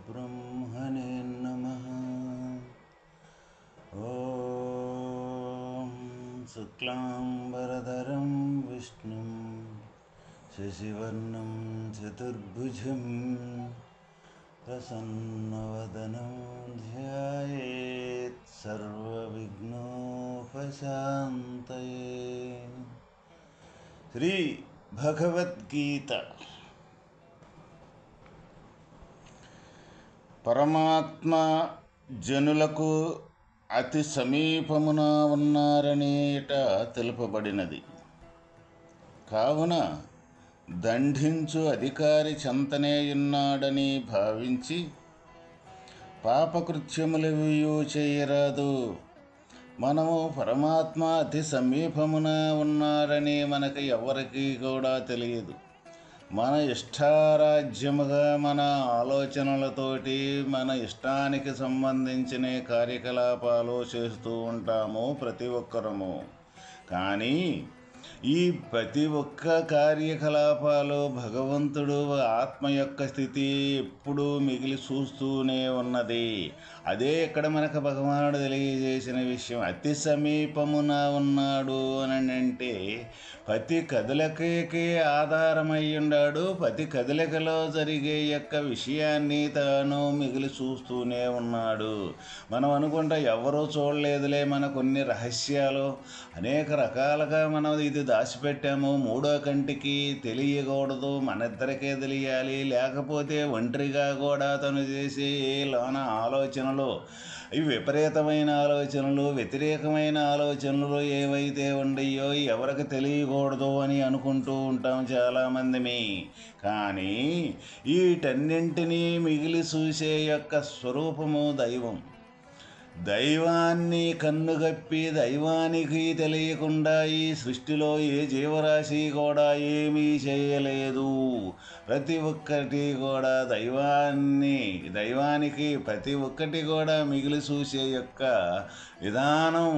పరబ్రహ్మణే నమః. ఓం శుక్లాంబరధరం విష్ణుం శశివర్ణం చతుర్భుజం ప్రసన్నవదనం ధ్యాయేత్ సర్వవిఘ్నోపశాంతయే. శ్రీ భగవద్గీత. పరమాత్మ జనులకు అతి సమీపమున ఉన్నారనేట తెలుపబడినది. కావున దండించు అధికారి చెంతనే ఉన్నాడని భావించి పాపకృత్యములవియూ చేయరాదు. మనము పరమాత్మ అతి సమీపమున ఉన్నారని మనకు ఎవరికీ కూడా తెలియదు. మన ఇష్టారాజ్యముగా మన ఆలోచనలతోటి మన ఇష్టానికి సంబంధించిన కార్యకలాపాలు చేస్తూ ఉంటాము ప్రతి ఒక్కరము. కానీ ఈ ప్రతి ఒక్క కార్యకలాపాలు భగవంతుడు ఆత్మ యొక్క స్థితి ఎప్పుడూ మిగిలి చూస్తూనే ఉన్నది. అదే ఇక్కడ మనకు భగవానుడు తెలియజేసిన విషయం. అతి సమీపమున ఉన్నాడు అని అంటే ప్రతి కదలికకి ఆధారమై ఉన్నాడు. ప్రతి కదలికలో జరిగే యొక్క విషయాన్ని తాను మిగిలి చూస్తూనే ఉన్నాడు. మనం అనుకుంటా ఎవరూ చూడలేదులే, మన కొన్ని రహస్యాలు అనేక రకాలుగా మనం ఇది దాచిపెట్టాము, మూడో కంటికి తెలియకూడదు, మన ఇద్దరికే తెలియాలి, లేకపోతే ఒంటరిగా కూడా తను చేసే లోన ఆలోచనలు, ఇవి విపరీతమైన ఆలోచనలు, వ్యతిరేకమైన ఆలోచనలు ఏవైతే ఉండయో ఎవరికి తెలియకూడదు అని అనుకుంటూ ఉంటాం చాలామందిని. కానీ వీటన్నింటినీ మిగిలి చూసే యొక్క స్వరూపము దైవం. దైవాన్ని కన్నుగప్పి దైవానికి తెలియకుండా ఈ సృష్టిలో ఏ జీవరాశి కూడా ఏమీ చేయలేదు. ప్రతి ఒక్కటి కూడా దైవానికి ప్రతి ఒక్కటి కూడా మిగిలి చూసే యొక్క విధానం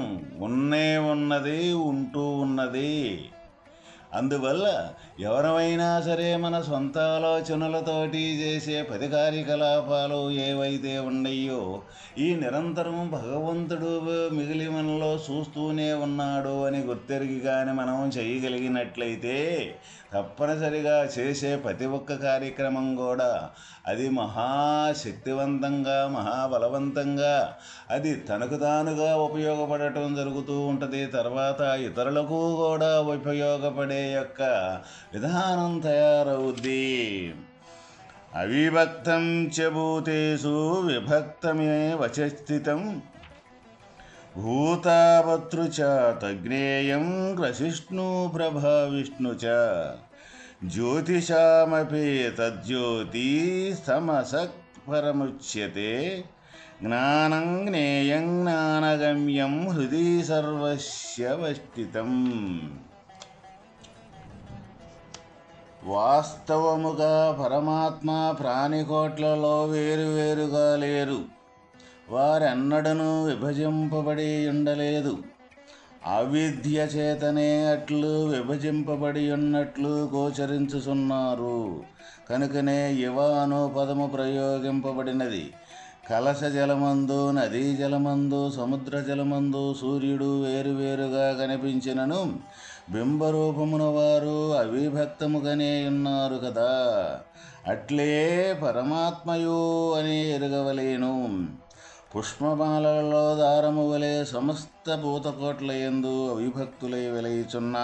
ఉన్నది, ఉంటూ ఉన్నది. అందువల్ల ఎవరైనా సరే మన సొంత ఆలోచనలతోటి చేసే పది కార్యకలాపాలు ఏవైతే ఉన్నాయో ఈ నిరంతరం భగవంతుడు మిగిలి మనలో చూస్తూనే ఉన్నాడు అని గుర్తెరిగి కానీ మనం చేయగలిగినట్లయితే తప్పనిసరిగా చేసే ప్రతి ఒక్క కార్యక్రమం కూడా అది మహాశక్తివంతంగా, మహాబలవంతంగా అది తనకు తానుగా ఉపయోగపడటం జరుగుతూ ఉంటుంది. తర్వాత ఇతరులకు కూడా ఉపయోగపడే యొక్క విధానం తయారవుద్ది. అవిభక్తం చ భూతేషు విభక్తమే వచస్థితం భూతాభర్తృ చ తజ్ఞేయం గ్రసిష్ణు ప్రభావిష్ణు చ జ్యోతిషామపి తజ్జ్యోతి సమసత్ పరముచ్యతే జ్ఞానం జ్ఞేయం జ్ఞానగమ్యం హృది సర్వస్యవస్థితం. వాస్తవముగా పరమాత్మ ప్రాణికోట్లలో వేరువేరుగా లేరు. వారెన్నడను విభజింపబడి ఉండలేదు. అవిద్య చేతనే అట్లు విభజింపబడి ఉన్నట్లు గోచరించుచున్నారు. కనుకనే యువ అను పదము ప్రయోగింపబడినది. కలశ జలమందు, నదీ జలమందు, సముద్ర జలమందు సూర్యుడు వేరువేరుగా కనిపించినను బింబరూపమున వారు అవిభక్తముగానే ఉన్నారు కదా. అట్లే పరమాత్మయు అని ఎరుగవలేను. పుష్పమాలలో దారము వలె సమస్త భూతకోట్ల యందు అవిభక్తులై వెలయుచున్న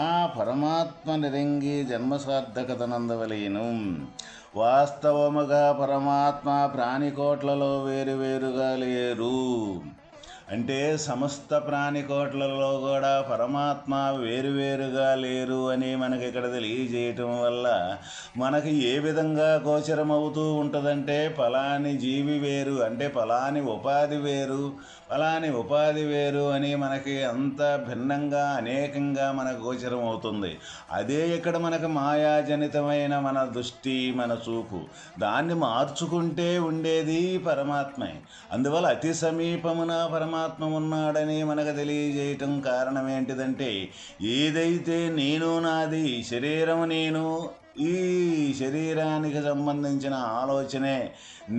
ఆ పరమాత్మ నిరంగి జన్మసార్థకతనందవలేను. వాస్తవముగా పరమాత్మ ప్రాణికోట్లలో వేరువేరుగా లేరు. అంటే సమస్త ప్రాణికోట్లలో కూడా పరమాత్మ వేరువేరుగా లేరు అని మనకి ఇక్కడ తెలియజేయటం వల్ల మనకి ఏ విధంగా గోచరమవుతూ ఉంటుందంటే ఫలాని జీవి వేరు, అంటే ఫలాని ఉపాధి వేరు, ఫలాని ఉపాధి వేరు అని మనకి అంత భిన్నంగా అనేకంగా మనకు గోచరం అవుతుంది. అదే ఇక్కడ మనకు మాయాజనితమైన మన దృష్టి, మన చూపు, దాన్ని మార్చుకుంటే ఉండేది పరమాత్మే. అందువల్ల అతి సమీపమున పరమాత్మ ఉన్నాడని మనకు తెలియజేయటం కారణం ఏంటిదంటే ఏదైతే నేను నాది, శరీరం నేను, ఈ శరీరానికి సంబంధించిన ఆలోచనే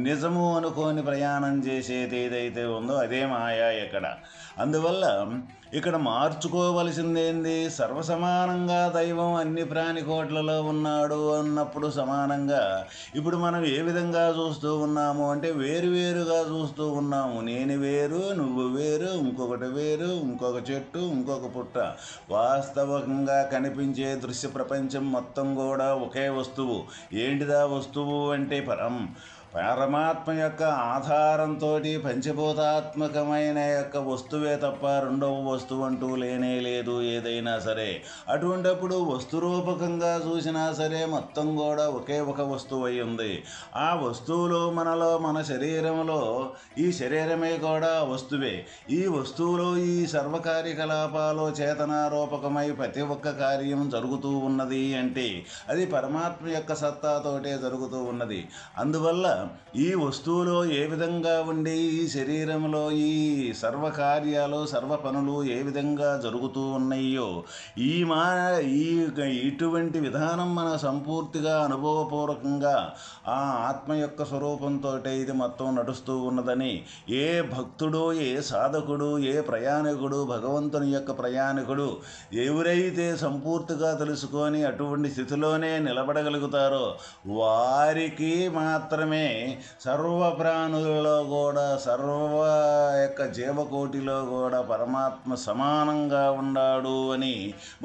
నిజము అనుకోని ప్రయాణం చేసేది ఏదైతే ఉందో అదే మాయా ఇక్కడ. అందువల్ల ఇక్కడ మార్చుకోవలసిందేంది? సర్వసమానంగా దైవం అన్ని ప్రాణికోట్లలో ఉన్నాడు అన్నప్పుడు సమానంగా ఇప్పుడు మనం ఏ విధంగా చూస్తూ ఉన్నాము అంటే వేరువేరుగా చూస్తూ ఉన్నాము. నేను వేరు, నువ్వు వేరు, ఇంకొకటి వేరు, ఇంకొక చెట్టు, ఇంకొక పుట్ట. వాస్తవంగా కనిపించే దృశ్య ప్రపంచం మొత్తం కూడా ఒకే వస్తువు. ఏంటిదా వస్తువు అంటే పరమాత్మ యొక్క ఆధారంతో పంచభూతాత్మకమైన యొక్క వస్తువే తప్ప రెండవ వస్తువు అంటూ లేనే లేదు ఏదైనా సరే. అటువంటప్పుడు వస్తురూపకంగా చూసినా సరే మొత్తం కూడా ఒకే ఒక వస్తువు అయి ఉంది. ఆ వస్తువులో మన శరీరంలో ఈ శరీరమే కూడా వస్తువే. ఈ వస్తువులో ఈ సర్వకార్యకలాపాలు చేతనారూపకమై ప్రతి ఒక్క కార్యం జరుగుతూ ఉన్నది అంటే అది పరమాత్మ యొక్క సత్తాతోటే జరుగుతూ ఉన్నది. అందువల్ల ఈ వస్తువులో ఏ విధంగా ఉండి ఈ శరీరంలో ఈ సర్వకార్యాలు సర్వ పనులు ఏ విధంగా జరుగుతూ ఉన్నాయో ఇటువంటి విధానం మన సంపూర్తిగా అనుభవపూర్వకంగా ఆ ఆత్మ యొక్క స్వరూపంతో ఇది మొత్తం నడుస్తూ ఉన్నదని ఏ భక్తుడు, ఏ సాధకుడు, ఏ ప్రయాణికుడు, భగవంతుని యొక్క ప్రయాణికుడు ఎవరైతే సంపూర్తిగా తెలుసుకొని అటువంటి స్థితిలోనే నిలబడగలుగుతారో వారికి మాత్రమే సర్వ ప్రాణులలో కూడా సర్వ యొక్క జీవకోటిలో కూడా పరమాత్మ సమానంగా ఉన్నాడు అని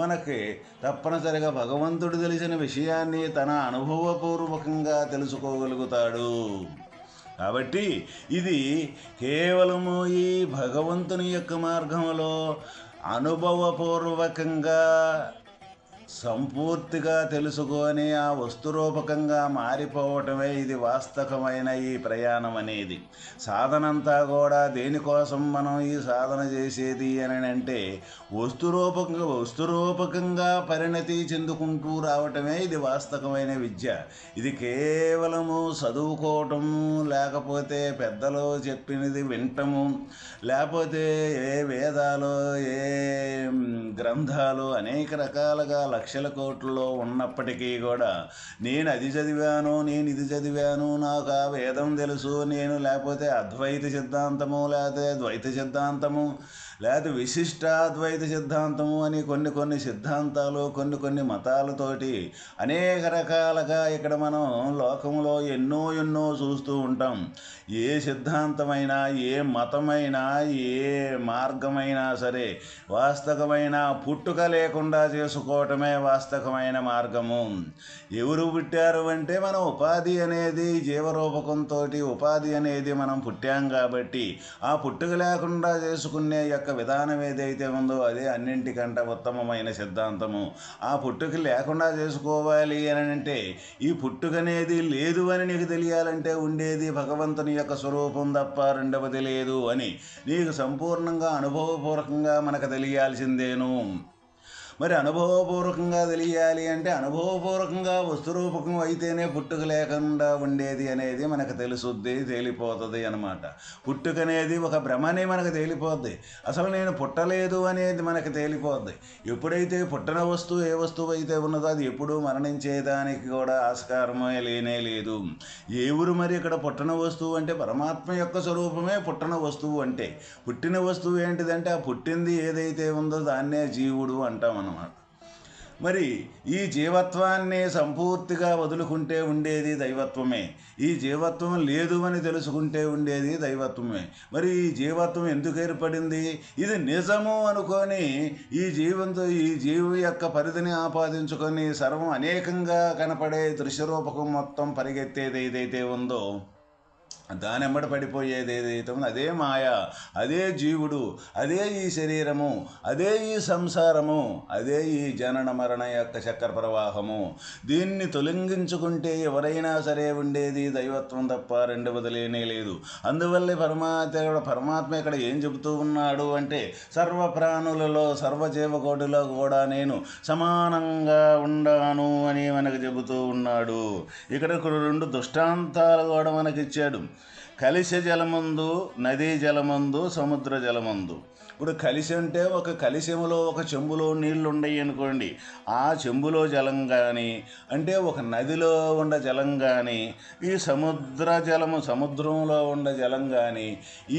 మనకి తప్పనిసరిగా భగవంతుడు తెలిసిన విషయాన్ని తన అనుభవపూర్వకంగా తెలుసుకోగలుగుతాడు. కాబట్టి ఇది కేవలము ఈ భగవంతుని యొక్క మార్గంలో అనుభవపూర్వకంగా సంపూర్తిగా తెలుసుకొని ఆ వస్తురూపకంగా మారిపోవటమే ఇది వాస్తవమైన ఈ ప్రయాణం అనేది. సాధనంతా కూడా దేనికోసం మనం ఈ సాధన చేసేది అని అంటే వస్తురూపకంగా పరిణతి చెందుకుంటూ రావటమే ఇది వాస్తవమైన విద్య. ఇది కేవలము చదువుకోవటము, లేకపోతే పెద్దలు చెప్పినది వింటము, లేకపోతే ఏ వేదాలు ఏ గ్రంథాలు అనేక రకాలుగా లక్షల కోట్లలో ఉన్నప్పటికీ కూడా నేను అది చదివాను, నేను ఇది చదివాను, నాకు ఆ వేదం తెలుసు, నేను లేకపోతే అద్వైత సిద్ధాంతము, లేకపోతే ద్వైత సిద్ధాంతము, లేకపోతే విశిష్టాద్వైత సిద్ధాంతము అని కొన్ని సిద్ధాంతాలు కొన్ని మతాలతోటి అనేక రకాలుగా ఇక్కడ మనం లోకంలో ఎన్నో చూస్తూ ఉంటాం. ఏ సిద్ధాంతమైనా, ఏ మతమైనా, ఏ మార్గమైనా సరే వాస్తవమైన పుట్టుక లేకుండా చేసుకోవటమే వాస్తవమైన మార్గము. ఎవరు పుట్టారు అంటే మనం ఉపాధి అనేది జీవరూపకంతో ఉపాధి అనేది మనం పుట్టాం కాబట్టి ఆ పుట్టుక లేకుండా చేసుకునే యొక్క విధానం ఏదైతే ఉందో అదే అన్నింటికంటే ఉత్తమమైన సిద్ధాంతము. ఆ పుట్టుక లేకుండా చేసుకోవాలి అని అంటే ఈ పుట్టుకనేది లేదు అని నీకు తెలియాలంటే ఉండేది భగవంతుని యొక్క స్వరూపం తప్ప రెండవది లేదు అని నీకు సంపూర్ణంగా అనుభవపూర్వకంగా మనకు తెలియాల్సిందేను. మరి అనుభవపూర్వకంగా తెలియాలి అంటే అనుభవపూర్వకంగా వస్తురూపకం అయితేనే పుట్టుక లేకుండా ఉండేది అనేది మనకు తెలుసుద్ది, తేలిపోతుంది అన్నమాట. పుట్టుక అనేది ఒక భ్రమనే మనకు తేలిపోద్ది. అసలు నేను పుట్టలేదు అనేది మనకు తేలిపోద్ది. ఎప్పుడైతే పుట్టిన వస్తువు ఏ వస్తువు అయితే ఉన్నదో అది ఎప్పుడూ మరణించేదానికి కూడా ఆస్కారమే లేనే లేదు. ఎవరు మరి ఇక్కడ పుట్టిన వస్తువు అంటే పరమాత్మ యొక్క స్వరూపమే పుట్టిన వస్తువు అంటే. పుట్టిన వస్తువు ఏంటిదంటే ఆ పుట్టింది ఏదైతే ఉందో దాన్నే జీవుడు అంటాం అన్నమాట. మరి ఈ జీవత్వాన్ని సంపూర్తిగా వదులుకుంటే ఉండేది దైవత్వమే. ఈ జీవత్వం లేదు అని తెలుసుకుంటే ఉండేది దైవత్వమే. మరి ఈ జీవత్వం ఎందుకు ఏర్పడింది? ఇది నిజము అనుకొని ఈ జీవి యొక్క పరిధిని ఆపాదించుకొని సర్వం అనేకంగా కనపడే దృశ్యరూపకం మొత్తం పరిగెత్తేది ఏదైతే ఉందో దాని వెంబడి పడిపోయేది ఏదైతే ఉందో అదే మాయ, అదే జీవుడు, అదే ఈ శరీరము, అదే ఈ సంసారము, అదే ఈ జనన మరణ యొక్క చక్ర ప్రవాహము. దీన్ని తొలగించుకుంటే ఎవరైనా సరే ఉండేది దైవత్వం తప్ప రెండవది లేనే లేదు. అందువల్లే పరమాత్మ ఇక్కడ ఏం చెబుతూ ఉన్నాడు అంటే సర్వ ప్రాణులలో సర్వజీవకోటిలో కూడా నేను సమానంగా ఉండాను అని మనకు చెబుతూ ఉన్నాడు. ఇక్కడ రెండు దృష్టాంతాలు కూడా మనకిచ్చాడు. కలిశ జలమందు, నదీ జలమందు, సముద్ర జలమందు. ఇప్పుడు కలిశ అంటే ఒక కలిశములో ఒక చెంబులో నీళ్లు ఉన్నాయి అనుకోండి, ఆ చెంబులో జలం కానీ, అంటే ఒక నదిలో ఉన్న జలం కానీ, ఈ సముద్రంలో ఉన్న జలం కానీ,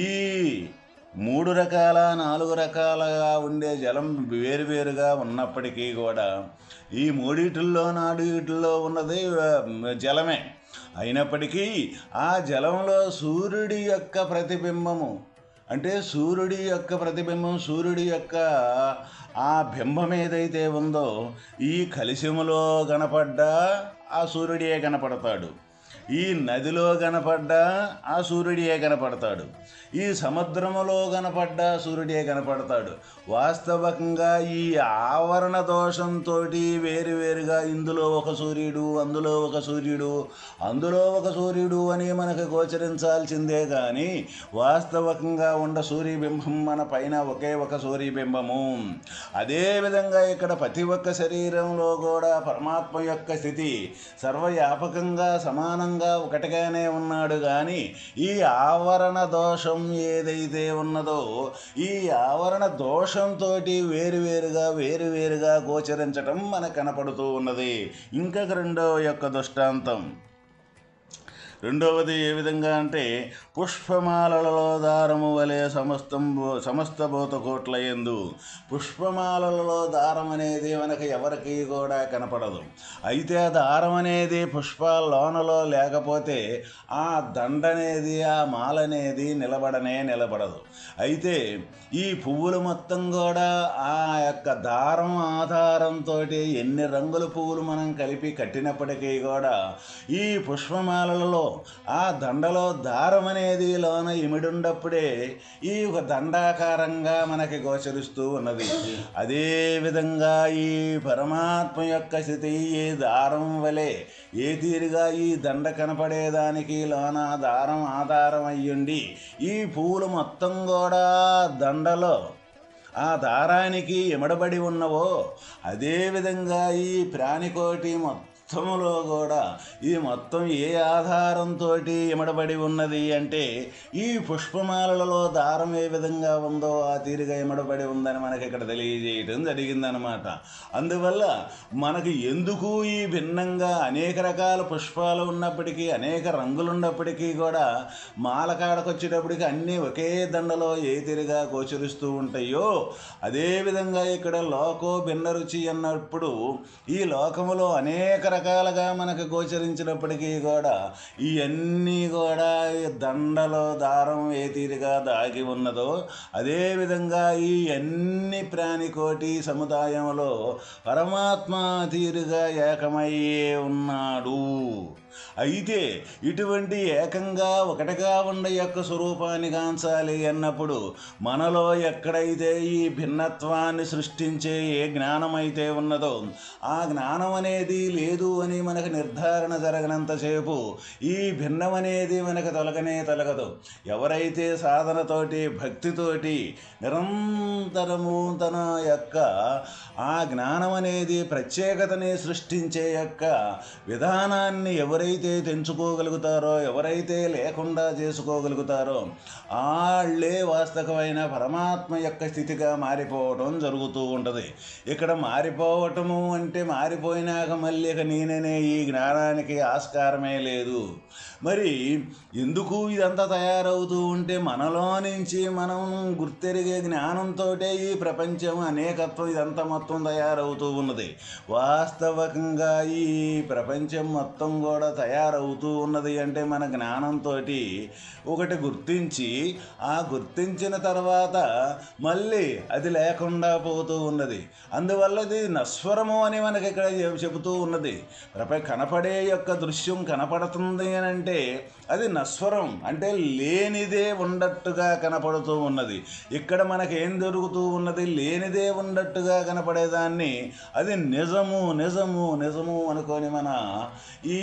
ఈ 3 రకాల 4 రకాలుగా ఉండే జలం వేరువేరుగా ఉన్నప్పటికీ కూడా ఈ మూడిటిల్లో 4 ఉన్నది జలమే అయినప్పటికీ ఆ జలంలో సూర్యుడి యొక్క ప్రతిబింబము, అంటే సూర్యుడి యొక్క ప్రతిబింబం, సూర్యుడి యొక్క ఆ బింబం ఏదైతే ఉందో ఈ కలిశములో కనపడ్డా ఆ సూర్యుడియే కనపడతాడు, ఈ నదిలో కనపడ్డా ఆ సూర్యుడియే కనపడతాడు, ఈ సముద్రములో కనపడ్డా సూర్యుడే కనపడతాడు. వాస్తవంగా ఈ ఆవరణ దోషంతో వేరువేరుగా ఇందులో ఒక సూర్యుడు, అందులో ఒక సూర్యుడు, అందులో ఒక సూర్యుడు అని మనకు గోచరించాల్సిందే కానీ వాస్తవంగా ఉన్న సూర్యబింబం మన పైన ఒకే ఒక సూర్యబింబము. అదేవిధంగా ఇక్కడ ప్రతి ఒక్క శరీరంలో కూడా పరమాత్మ యొక్క స్థితి సర్వవ్యాపకంగా సమానంగా ఒకటిగానే ఉన్నాడు. కానీ ఈ ఆవరణ దోషం ఏదైతే ఉన్నదో ఈ ఆవరణ దోషంతో వేరువేరుగా గోచరించటం మనకు కనపడుతూ ఉన్నది. ఇంకా రెండవ యొక్క దృష్టాంతం, రెండవది ఏ విధంగా అంటే పుష్పమాలలో దారము వలె సమస్త భూతకోట్ల యందు. పుష్పమాలలో దారం అనేది మనకు ఎవరికి కూడా కనపడదు. అయితే ఆ దారం అనేది పుష్పాల్లోనలో లేకపోతే ఆ దండ అనేది, ఆ మాల అనేది నిలబడదు. అయితే ఈ పువ్వులు మొత్తం కూడా ఆ యొక్క దారం ఆధారంతో ఎన్ని రంగుల పువ్వులు మనం కలిపి కట్టినప్పటికీ కూడా ఈ పుష్పమాలలో ఆ దండలో దారం అనేది లోన ఇమిడుండప్పుడే ఈ ఒక దండాకారంగా మనకి గోచరిస్తూ ఉన్నది. అదేవిధంగా ఈ పరమాత్మ యొక్క స్థితి ఈ దారం వలె ఏ తీరుగా ఈ దండ కనపడేదానికి లోన దారం ఆధారం అయ్యుండి ఈ పువ్వులు మొత్తం కూడా దండలో ఆ దారానికి ఎమడబడి ఉన్నవో అదేవిధంగా ఈ ప్రాణికోటి మొత్తములో కూడా ఈ మొత్తం ఏ ఆధారంతో ఇమడబడి ఉన్నది అంటే ఈ పుష్పమాలలో దారం ఏ విధంగా ఉందో ఆ తీరుగా ఇమడబడి ఉందని మనకి ఇక్కడ తెలియజేయటం జరిగిందనమాట. అందువల్ల మనకి ఎందుకు ఈ భిన్నంగా అనేక రకాల పుష్పాలు ఉన్నప్పటికీ, అనేక రంగులు ఉన్నప్పటికీ కూడా మాలకాడకు వచ్చేటప్పటికి అన్నీ ఒకే దండలో ఏ తీరుగా గోచరిస్తూ ఉంటాయో అదేవిధంగా ఇక్కడ లోకో భిన్న రుచి అన్నప్పుడు ఈ లోకములో అనేక రకాలుగా మనకు గోచరించినప్పటికీ కూడా ఇవన్నీ కూడా దండలో దారం ఏ తీరుగా దాగి ఉన్నదో అదేవిధంగా ఈ అన్ని ప్రాణికోటి సముదాయంలో పరమాత్మ తీరుగా ఏకమయ్యే ఉన్నాడు. అయితే ఇటువంటి ఏకంగా ఒకటిగా ఉండ యొక్క స్వరూపాన్ని గాంచాలి అన్నప్పుడు మనలో ఎక్కడైతే ఈ భిన్నత్వాన్ని సృష్టించే ఏ జ్ఞానం అయితే ఉన్నదో ఆ జ్ఞానం అనేది లేదు అని మనకు నిర్ధారణ జరగనంతసేపు ఈ భిన్నం అనేది మనకు తొలగదు. ఎవరైతే సాధనతోటి భక్తితోటి నిరంతరము తన యొక్క ఆ జ్ఞానం అనేది ప్రత్యేకతని సృష్టించే యొక్క విధానాన్ని ఎవరైతే తెంచుకోగలుగుతారో, ఎవరైతే లేకుండా చేసుకోగలుగుతారో వాళ్ళే వాస్తవమైన పరమాత్మ యొక్క స్థితిగా మారిపోవటం జరుగుతూ ఉంటుంది. ఇక్కడ మారిపోవటము అంటే మారిపోయినాక మళ్ళీ ఇక నేననే ఈ జ్ఞానానికి ఆస్కారమే లేదు. మరి ఎందుకు ఇదంతా తయారవుతూ ఉంటే మనలో నుంచి మనం గుర్తెరిగే జ్ఞానంతో ఈ ప్రపంచం అనేకత్వం ఇదంతా మొత్తం తయారవుతూ ఉన్నది. వాస్తవకంగా ఈ ప్రపంచం మొత్తం కూడా తయారవుతూ ఉన్నది అంటే మన జ్ఞానంతో ఒకటి గుర్తించి ఆ గుర్తించిన తర్వాత మళ్ళీ అది లేకుండా పోతూ ఉన్నది. అందువల్ల ఇది నశ్వరము అని మనకి ఇక్కడ చెబుతూ ఉన్నది. కనపడే యొక్క దృశ్యం కనపడుతుంది అని అంటే అది నశ్వరం, అంటే లేనిదే ఉన్నట్టుగా కనపడుతూ ఉన్నది. ఇక్కడ మనకేం జరుగుతూ ఉన్నది? లేనిదే ఉన్నట్టుగా కనపడేదాన్ని అది నిజము నిజము నిజము అనుకొని మన ఈ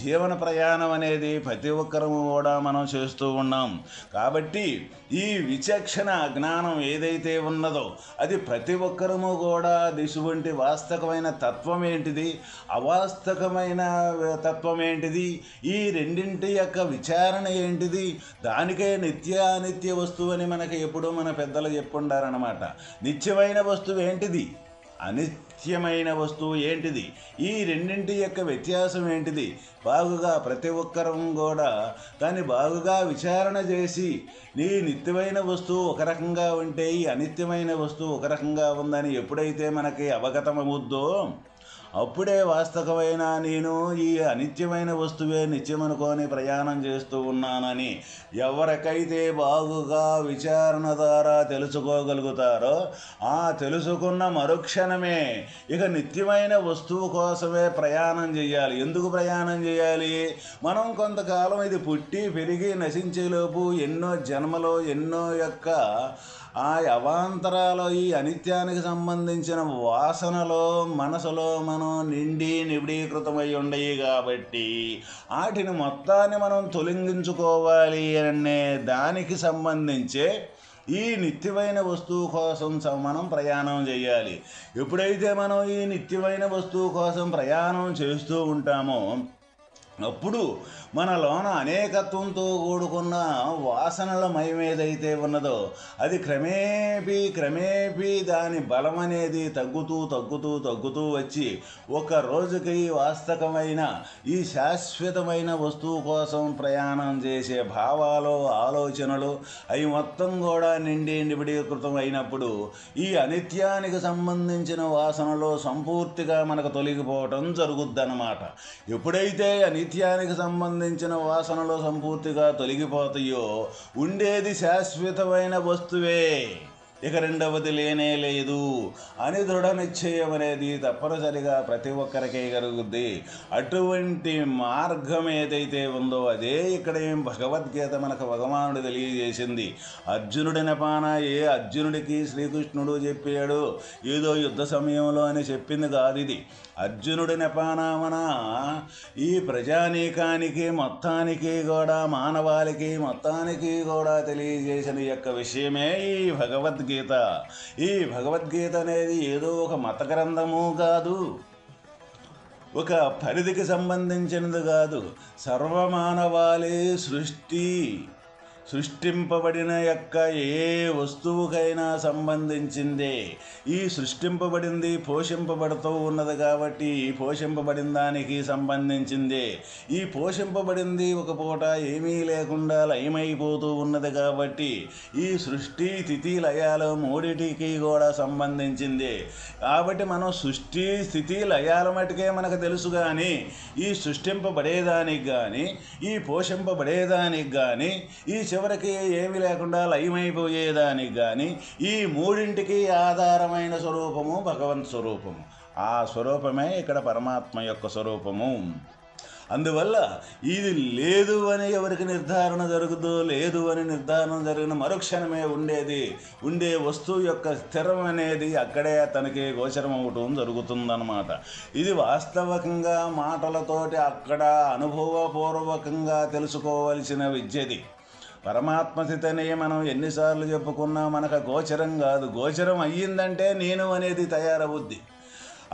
జీవన ప్రయాణం అనేది ప్రతి ఒక్కరము కూడా మనం చేస్తూ ఉన్నాం. కాబట్టి ఈ విచక్షణ జ్ఞానం ఏదైతే ఉన్నదో అది ప్రతి ఒక్కరము కూడా ఇటువంటి వాస్తవమైన తత్వం ఏంటిది, అవాస్తవమైన తత్వం ఏంటిది, ఈ రెండింటి రెండింటి యొక్క విచారణ ఏంటిది? దానికే నిత్య వస్తువు అని మనకి ఎప్పుడూ మన పెద్దలు చెప్పుండారన్నమాట. నిత్యమైన వస్తువు ఏంటిది? అనిత్యమైన వస్తువు ఏంటిది? ఈ రెండింటి యొక్క వ్యత్యాసం ఏంటిది? బాగుగా ప్రతి ఒక్కరం కూడా దాన్ని బాగుగా విచారణ చేసి, నీ నిత్యమైన వస్తువు ఒక రకంగా ఉంటే ఈ అనిత్యమైన వస్తువు ఒక రకంగా ఉందని ఎప్పుడైతే మనకి అవగతమవుద్దో అప్పుడే వాస్తవమైన నేను ఈ అనిత్యమైన వస్తువే నిత్యమనుకొని ప్రయాణం చేస్తూ ఉన్నానని ఎవరికైతే బాగుగా విచారణ ద్వారా తెలుసుకోగలుగుతారో ఆ తెలుసుకున్న మరుక్షణమే ఇక నిత్యమైన వస్తువు కోసమే ప్రయాణం చేయాలి. ఎందుకు ప్రయాణం చేయాలి? మనం కొంతకాలం ఇది పుట్టి పెరిగి నశించేలోపు ఎన్నో జన్మలో ఎన్నో యొక్క ఆ అవాంతరాలు ఈ అనిత్యానికి సంబంధించిన వాసనలో మనసులో మనం నిబిడీకృతమై ఉండయి కాబట్టి వాటిని మొత్తాన్ని మనం తొలగించుకోవాలి అనే దానికి సంబంధించే ఈ నిత్యమైన వస్తువు కోసం మనం ప్రయాణం చేయాలి. ఎప్పుడైతే మనం ఈ నిత్యమైన వస్తువు కోసం ప్రయాణం చేస్తూ ఉంటామో అప్పుడు మనలోన అనేకత్వంతో కూడుకున్న వాసనల మయం ఏదైతే ఉన్నదో అది క్రమేపీ దాని బలం అనేది తగ్గుతూ వచ్చి ఒక రోజుకి వాస్తవమైన ఈ శాశ్వతమైన వస్తువు కోసం ప్రయాణం చేసే భావాలు ఆలోచనలు అవి మొత్తం కూడా నిబిడీకృతం అయినప్పుడు ఈ అనిత్యానికి సంబంధించిన వాసనలు సంపూర్తిగా మనకు తొలగిపోవటం జరుగుద్దన్నమాట. ఎప్పుడైతే నిత్యానికి సంబంధించిన వాసనలు సంపూర్తిగా తొలగిపోతాయో ఉండేది శాశ్వతమైన వస్తువే, ఇక రెండవది లేనే లేదు అని దృఢ నిశ్చయం అనేది తప్పనిసరిగా ప్రతి ఒక్కరికే కలుగుద్ది. అటువంటి మార్గం ఏదైతే ఉందో అదే ఇక్కడ భగవద్గీత మనకు భగవానుడు తెలియజేసింది. అర్జునుడి నెపాన అర్జునుడికి శ్రీకృష్ణుడు చెప్పాడు ఏదో యుద్ధ సమయంలో అని చెప్పింది కాదు. ఇది అర్జునుడి నెపానామన ఈ ప్రజానీకానికి మొత్తానికి కూడా మానవాళికి మొత్తానికి కూడా తెలియజేసిన యొక్క విషయమే ఈ భగవద్గీత. ఈ భగవద్గీత అనేది ఏదో ఒక మత గ్రంథము కాదు, ఒక పరిధికి సంబంధించినది కాదు. సర్వమానవాళి సృష్టింపబడిన యొక్క ఏ వస్తువుకైనా సంబంధించిందే. ఈ సృష్టింపబడింది పోషింపబడుతూ ఉన్నది కాబట్టి పోషింపబడిన దానికి సంబంధించిందే. ఈ పోషింపబడింది ఒక పూట ఏమీ లేకుండా లయమైపోతూ ఉన్నది కాబట్టి ఈ సృష్టి స్థితి లయాలు మూడిటికి కూడా సంబంధించిందే. కాబట్టి మనం సృష్టి స్థితి లయాల మటుకే మనకు తెలుసు, కానీ ఈ సృష్టింపబడేదానికి కానీ ఈ పోషింపబడేదానికి కానీ ఈ చివరికి ఏమి లేకుండా లయమైపోయేదానికి కానీ ఈ మూడింటికి ఆధారమైన స్వరూపము భగవంత్ స్వరూపము. ఆ స్వరూపమే ఇక్కడ పరమాత్మ యొక్క స్వరూపము. అందువల్ల ఇది లేదు అని ఎవరికి నిర్ధారణ జరుగుతుందో లేదు అని నిర్ధారణ జరిగిన మరుక్షణమే ఉండే వస్తువు యొక్క స్థిరం అనేది అక్కడే తనకి గోచరం అవటం జరుగుతుందన్నమాట. ఇది వాస్తవికంగా మాటలతోటి అక్కడ అనుభవపూర్వకంగా తెలుసుకోవలసిన విద్యది. పరమాత్మస్థితిని మనం ఎన్నిసార్లు చెప్పుకున్నా మనకు గోచరం కాదు. గోచరం అయ్యిందంటే నేను అనేది తయారవుద్ది.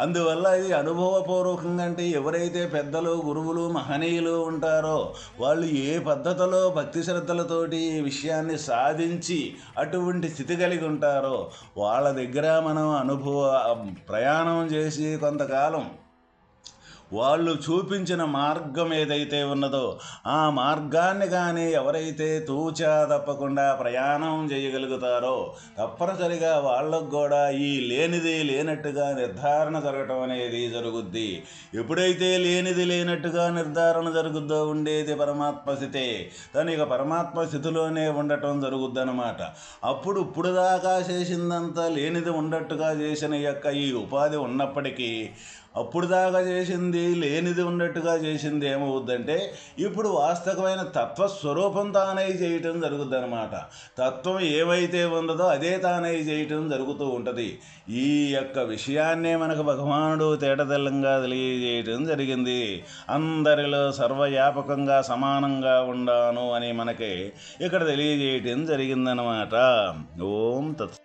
అందువల్ల ఇది అనుభవపూర్వకంగా అంటే ఎవరైతే పెద్దలు గురువులు మహనీయులు ఉంటారో వాళ్ళు ఏ పద్ధతిలో భక్తి శ్రద్ధలతోటి ఈ విషయాన్ని సాధించి అటువంటి స్థితి కలిగి ఉంటారో వాళ్ళ దగ్గర మనం ప్రయాణం చేసి కొంతకాలం వాళ్ళు చూపించిన మార్గం ఏదైతే ఉన్నదో ఆ మార్గాన్ని కానీ ఎవరైతే తూచా తప్పకుండా ప్రయాణం చేయగలుగుతారో తప్పనిసరిగా వాళ్ళకు కూడా ఈ లేనిది లేనట్టుగా నిర్ధారణ జరగటం అనేది జరుగుద్ది. ఎప్పుడైతే లేనిది లేనట్టుగా నిర్ధారణ జరుగుద్దో ఉండేది పరమాత్మ స్థితే, తను ఇక పరమాత్మ స్థితిలోనే ఉండటం జరుగుద్దనమాట. అప్పుడు ఇప్పుడు దాకా చేసిందంతా లేనిది ఉండట్టుగా చేసిన యొక్క ఈ ఉపాధి ఉన్నప్పటికీ అప్పుడు దాకా చేసింది లేనిది ఉన్నట్టుగా చేసింది ఏమవుద్దంటే ఇప్పుడు వాస్తవమైన తత్వస్వరూపం తానై చేయటం జరుగుద్ది అనమాట. తత్వం ఏమైతే ఉన్నదో అదే తానై చేయటం జరుగుతూ ఉంటుంది. ఈ యొక్క విషయాన్నే మనకు భగవానుడు తేటతెల్లంగా తెలియజేయటం జరిగింది. అందరిలో సర్వవ్యాపకంగా సమానంగా ఉండాను అని మనకి ఇక్కడ తెలియజేయటం జరిగిందనమాట. ఓం తత్.